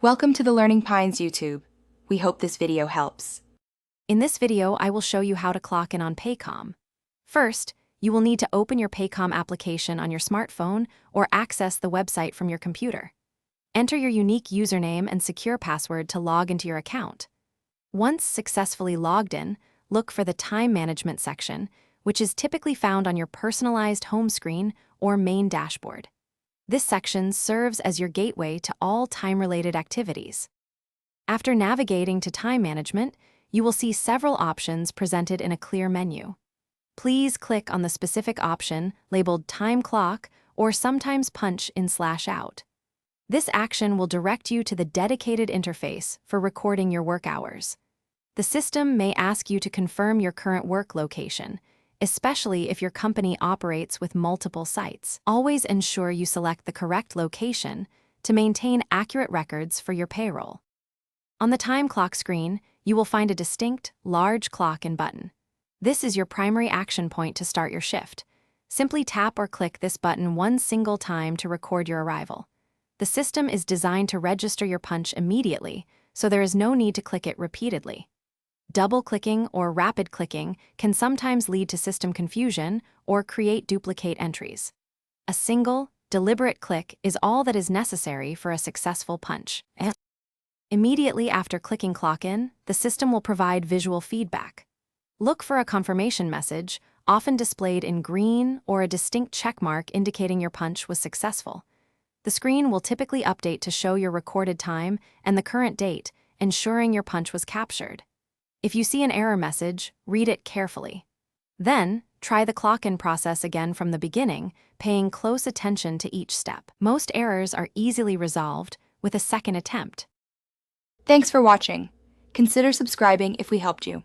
Welcome to the Learning Pines YouTube. We hope this video helps. In this video, I will show you how to clock in on Paycom. First, you will need to open your Paycom application on your smartphone or access the website from your computer. Enter your unique username and secure password to log into your account. Once successfully logged in, look for the Time Management section, which is typically found on your personalized home screen or main dashboard. This section serves as your gateway to all time-related activities. After navigating to Time Management, you will see several options presented in a clear menu. Please click on the specific option labeled Time Clock or sometimes punch in /out. This action will direct you to the dedicated interface for recording your work hours. The system may ask you to confirm your current work location, especially if your company operates with multiple sites. Always ensure you select the correct location to maintain accurate records for your payroll. On the time clock screen, you will find a distinct, large clock and button. This is your primary action point to start your shift. Simply tap or click this button one single time to record your arrival. The system is designed to register your punch immediately, so there is no need to click it repeatedly. Double-clicking or rapid clicking can sometimes lead to system confusion or create duplicate entries. A single, deliberate click is all that is necessary for a successful punch. Immediately after clicking Clock In, the system will provide visual feedback. Look for a confirmation message, often displayed in green or a distinct checkmark indicating your punch was successful. The screen will typically update to show your recorded time and the current date, ensuring your punch was captured. If you see an error message, read it carefully. Then, try the clock-in process again from the beginning, paying close attention to each step. Most errors are easily resolved with a second attempt. Thanks for watching. Consider subscribing if we helped you.